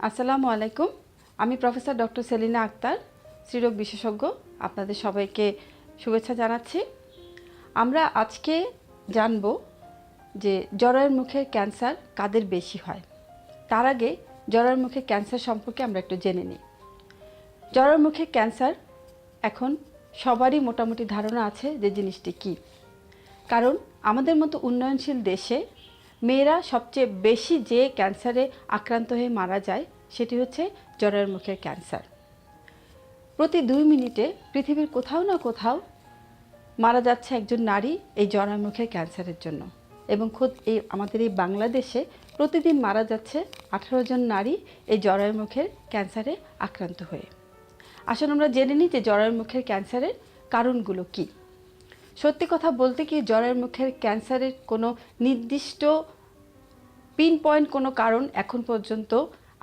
আসসালামু আলাইকুম। আমি প্রফেসর ডক্টর সেলিনা আক্তার, স্ত্রীরোগ বিশেষজ্ঞ। আপনাদের সবাইকে শুভেচ্ছা জানাচ্ছি। আমরা আজকে জানব যে জরায়ুর মুখের ক্যান্সার কাদের বেশি হয়। তার আগে জরায়ুর মুখের ক্যান্সার সম্পর্কে আমরা একটু জেনে নিই। জরায়ুর মুখের ক্যান্সার এখন সবারই মোটামুটি ধারণা আছে যে জিনিসটি কী। কারণ আমাদের মতো উন্নয়নশীল দেশে মেয়েরা সবচেয়ে বেশি যে ক্যান্সারে আক্রান্ত হয়ে মারা যায় সেটি হচ্ছে জরায়ুর মুখের ক্যান্সার। প্রতি 2 মিনিটে পৃথিবীর কোথাও না কোথাও মারা যাচ্ছে একজন নারী এই জরায়ুর মুখের ক্যান্সারের জন্য, এবং খোদ আমাদের এই বাংলাদেশে প্রতিদিন মারা যাচ্ছে 18 জন নারী এই জরায়ুর মুখের ক্যান্সারে আক্রান্ত হয়ে। আসলে আমরা জেনে নিই যে জরায়ুর মুখের ক্যান্সারের কারণগুলো কী। সত্যি কথা বলতে কি, জরায়ুর মুখের ক্যান্সারের কোনো নির্দিষ্ট পিন পয়েন্ট কোনো কারণ এখন পর্যন্ত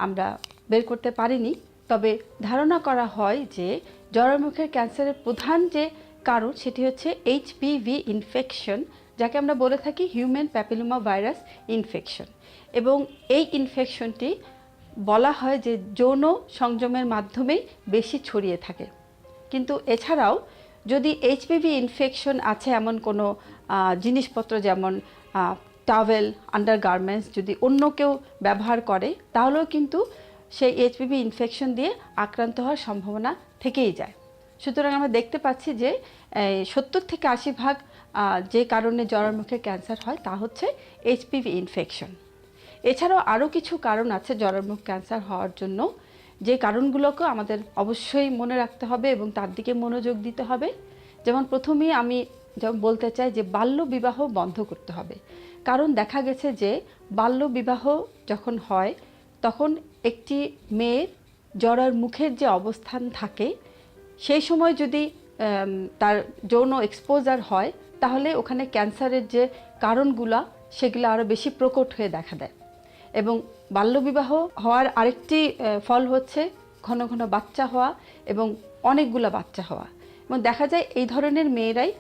আমরা বের করতে পারিনি। তবে ধারণা করা হয় যে জরায়ুর মুখের ক্যান্সারের প্রধান যে কারণ সেটি হচ্ছে এইচপিভি ইনফেকশন, যাকে আমরা বলে থাকি হিউম্যান প্যাপিলোমা ভাইরাস ইনফেকশন। এবং এই ইনফেকশনটি বলা হয় যে যৌন সংযমের মাধ্যমেই বেশি ছড়িয়ে থাকে। কিন্তু এছাড়াও যদি এইচপিভি ইনফেকশন আছে এমন কোনো জিনিসপত্র, যেমন টাওয়েল, আন্ডারগার্মেন্টস যদি অন্য কেউ ব্যবহার করে, তাহলেও কিন্তু সেই এইচপিভি ইনফেকশন দিয়ে আক্রান্ত হওয়ার সম্ভাবনা থেকেই যায়। সুতরাং আমরা দেখতে পাচ্ছি যে 70 থেকে 80% যে কারণে জরায়ুর মুখের ক্যান্সার হয় তা হচ্ছে এইচপিভি ইনফেকশন। এছাড়াও আরও কিছু কারণ আছে জরায়ুর মুখ ক্যান্সার হওয়ার জন্য, যে কারণগুলোকে আমাদের অবশ্যই মনে রাখতে হবে এবং তার দিকে মনোযোগ দিতে হবে। যেমন প্রথমেই আমি যেমন বলতে চাই যে বাল্যবিবাহ বন্ধ করতে হবে। কারণ দেখা গেছে যে বাল্যবিবাহ যখন হয় তখন একটি মেয়ের জরায়ুর মুখের যে অবস্থান থাকে সেই সময় যদি তার যৌন এক্সপোজার হয়, তাহলে ওখানে ক্যান্সারের যে কারণগুলো সেগুলো আরও বেশি প্রকট হয়ে দেখা দেয়। এবং বাল্যবিবাহ হওয়ার আরেকটি ফল হচ্ছে ঘন ঘন বাচ্চা হওয়া এবং অনেকগুলো বাচ্চা হওয়া। এবং দেখা যায় এই ধরনের মেয়েরাই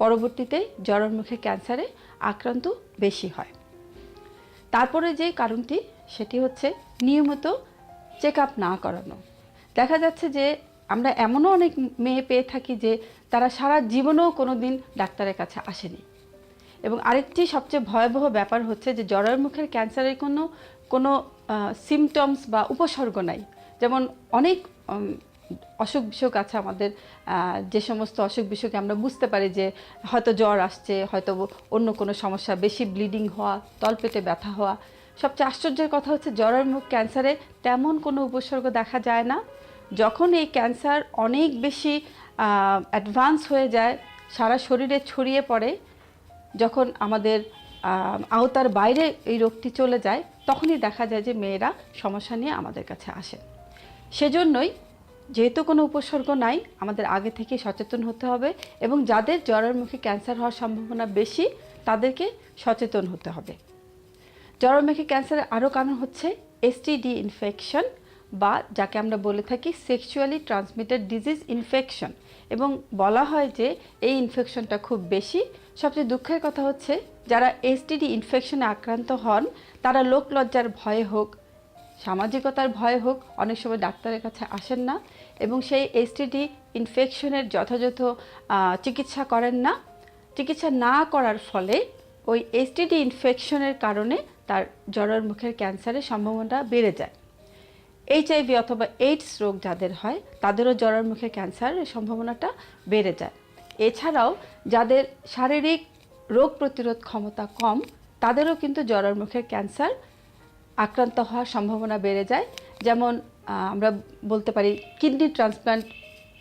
পরবর্তীতে জরায়ুর মুখের ক্যান্সারে আক্রান্ত বেশি হয়। তারপরে যে কারণটি সেটি হচ্ছে নিয়মিত চেক আপ না করানো। দেখা যাচ্ছে যে আমরা এমনও অনেক মেয়ে পেয়ে থাকি যে তারা সারা জীবনেও কোনো দিন ডাক্তারের কাছে আসেনি। এবং আরেকটি সবচেয়ে ভয়াবহ ব্যাপার হচ্ছে যে জরায়ুর মুখের ক্যান্সারের কোনো সিমটমস বা উপসর্গ নাই। যেমন অনেক অসুখ বিসুখ আছে আমাদের, যে সমস্ত অসুখ বিসুখে আমরা বুঝতে পারি যে হয়তো জ্বর আসছে, হয়তো অন্য কোনো সমস্যা, বেশি ব্লিডিং হওয়া, তলপেটে ব্যথা হওয়া। সবচেয়ে আশ্চর্যের কথা হচ্ছে জরায়ুর মুখ ক্যান্সারে তেমন কোনো উপসর্গ দেখা যায় না। যখন এই ক্যান্সার অনেক বেশি অ্যাডভান্স হয়ে যায়, সারা শরীরে ছড়িয়ে পড়ে, যখন আমাদের আওতার বাইরে এই রোগটি চলে যায়, তখনই দেখা যায় যে মেয়েরা সমস্যা নিয়ে আমাদের কাছে আসে। সেজন্যই যেহেতু কোনো উপসর্গ নাই, আমাদের আগে থেকে সচেতন হতে হবে এবং যাদের জরায়ুর মুখে ক্যান্সার হওয়ার সম্ভাবনা বেশি তাদেরকে সচেতন হতে হবে। জরায়ুর মুখে ক্যান্সারের আরও কারণ হচ্ছে এসটিডি ইনফেকশন, বা যাকে আমরা বলে থাকি সেক্সুয়ালি ট্রান্সমিটেড ডিজিজ ইনফেকশন। এবং বলা হয় যে এই ইনফেকশনটা খুব বেশি। সবচেয়ে দুঃখের কথা হচ্ছে যারা এসটিডি ইনফেকশনে আক্রান্ত হন তারা লোকলজ্জার ভয়ে হোক, সামাজিকতার ভয়ে হোক, অনেক সময় ডাক্তারের কাছে আসেন না এবং সেই এসটিডি ইনফেকশনের যথাযথ চিকিৎসা করেন না। চিকিৎসা না করার ফলে ওই এসটিডি ইনফেকশনের কারণে তার জরায়ুর মুখের ক্যান্সারের সম্ভাবনা বেড়ে যায়। এইচআইভি অথবা এইডস রোগ যাদের হয় তাদেরও জরায়ুর মুখের ক্যান্সারের সম্ভাবনাটা বেড়ে যায়। এছাড়াও যাদের শারীরিক রোগ প্রতিরোধ ক্ষমতা কম তাদেরও কিন্তু জরায়ুর মুখের ক্যান্সার আক্রান্ত হওয়ার সম্ভাবনা বেড়ে যায়। যেমন আমরা বলতে পারি কিডনি ট্রান্সপ্লান্ট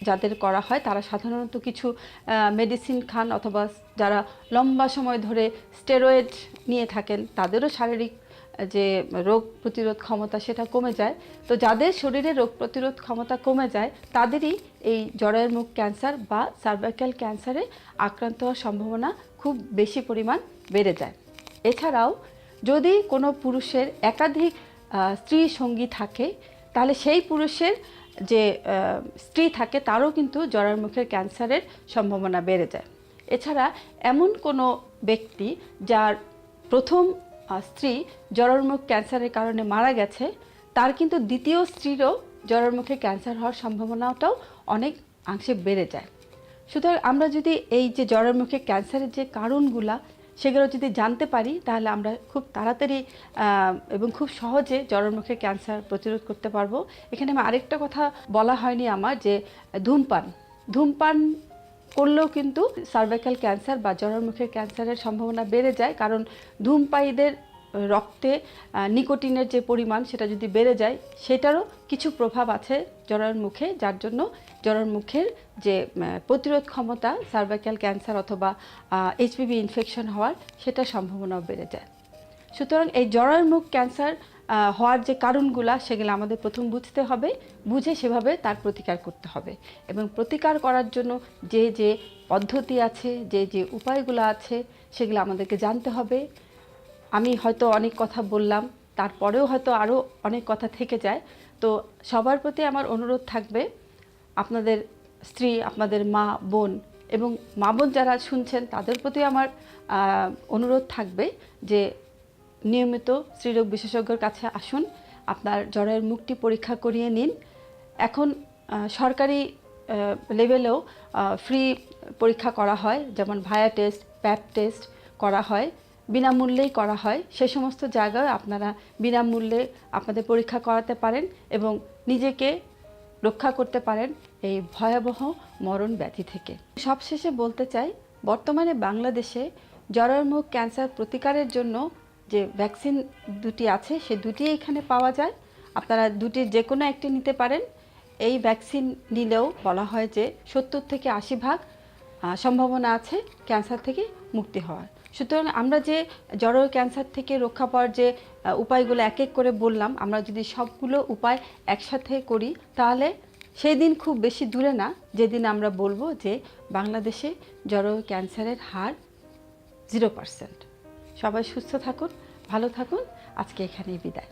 যাদের করা হয় তারা সাধারণত কিছু মেডিসিন খান, অথবা যারা লম্বা সময় ধরে স্টেরয়েড নিয়ে থাকেন তাদেরও শারীরিক যে রোগ প্রতিরোধ ক্ষমতা সেটা কমে যায়। তো যাদের শরীরে রোগ প্রতিরোধ ক্ষমতা কমে যায় তাদেরই এই জরায়ুর মুখ ক্যান্সার বা সার্ভাইকাল ক্যান্সারে আক্রান্ত হওয়ার সম্ভাবনা খুব বেশি পরিমাণ বেড়ে যায়। এছাড়াও যদি কোনো পুরুষের একাধিক স্ত্রী সঙ্গী থাকে তাহলে সেই পুরুষের যে স্ত্রী থাকে তারও কিন্তু জরায়ুর মুখের ক্যান্সারের সম্ভাবনা বেড়ে যায়। এছাড়া এমন কোনো ব্যক্তি যার প্রথম স্ত্রী জরায়ুর মুখ ক্যান্সারের কারণে মারা গেছে তার কিন্তু দ্বিতীয় স্ত্রীরও জরায়ুর মুখে ক্যান্সার হওয়ার সম্ভাবনাটাও অনেক অংশে বেড়ে যায়। সুতরাং আমরা যদি এই যে জরায়ুর মুখে ক্যান্সারের যে কারণগুলা সেগুলো যদি জানতে পারি, তাহলে আমরা খুব তাড়াতাড়ি এবং খুব সহজে জরায়ুর মুখে ক্যান্সার প্রতিরোধ করতে পারবো। এখানে আমি আরেকটা কথা বলা হয়নি আমার, যে ধূমপান করলেও কিন্তু সার্ভাইকাল ক্যান্সার বা জরায়ুর মুখের ক্যান্সারের সম্ভাবনা বেড়ে যায়। কারণ ধূমপায়ীদের রক্তে নিকোটিনের যে পরিমাণ সেটা যদি বেড়ে যায়, সেটারও কিছু প্রভাব আছে জরায়ুর মুখে, যার জন্য জরায়ুর মুখের যে প্রতিরোধ ক্ষমতা সার্ভাইকাল ক্যান্সার অথবা এইচপিভি ইনফেকশন হওয়ার সেটার সম্ভাবনাও বেড়ে যায়। সুতরাং এই জরায়ুর মুখ ক্যান্সার হওয়ার যে কারণগুলো সেগুলো আমাদের প্রথম বুঝতে হবে, বুঝে সেভাবে তার প্রতিকার করতে হবে। এবং প্রতিকার করার জন্য যে যে পদ্ধতি আছে, যে যে উপায়গুলো আছে, সেগুলো আমাদেরকে জানতে হবে। আমি হয়তো অনেক কথা বললাম, তারপরেও হয়তো আরও অনেক কথা থেকে যায়। তো সবার প্রতি আমার অনুরোধ থাকবে, আপনাদের স্ত্রী, আপনাদের মা বোন এবং মা বোন যারা শুনছেন তাদের প্রতি আমার অনুরোধ থাকবে যে নিয়মিত স্ত্রীরোগ বিশেষজ্ঞের কাছে আসুন, আপনার জরায়ুর মুখটি পরীক্ষা করিয়ে নিন। এখন সরকারি লেভেলেও ফ্রি পরীক্ষা করা হয়, যেমন ভায়া টেস্ট, প্যাপ টেস্ট করা হয়, বিনামূল্যেই করা হয়। সে সমস্ত জায়গায় আপনারা বিনামূল্যে আপনাদের পরীক্ষা করাতে পারেন এবং নিজেকে রক্ষা করতে পারেন এই ভয়াবহ মরণ ব্যাধি থেকে। সবশেষে বলতে চাই, বর্তমানে বাংলাদেশে জরায়ুর মুখ ক্যান্সার প্রতিকারের জন্য যে ভ্যাকসিন দুটি আছে, সে দুটি এখানে পাওয়া যায়। আপনারা দুটির যে কোনো একটি নিতে পারেন। এই ভ্যাকসিন নিলেও বলা হয় যে 70 থেকে 80% সম্ভাবনা আছে ক্যান্সার থেকে মুক্তি হওয়ার। সুতরাং আমরা যে জরায়ু ক্যান্সার থেকে রক্ষা পাওয়ার যে উপায়গুলো এক এক করে বললাম, আমরা যদি সবগুলো উপায় একসাথে করি, তাহলে সেই দিন খুব বেশি দূরে না যেদিন আমরা বলবো যে বাংলাদেশে জরায়ু ক্যান্সারের হার 0%। সবাই সুস্থ থাকুন, ভালো থাকুন। আজকে এখানেই বিদায়।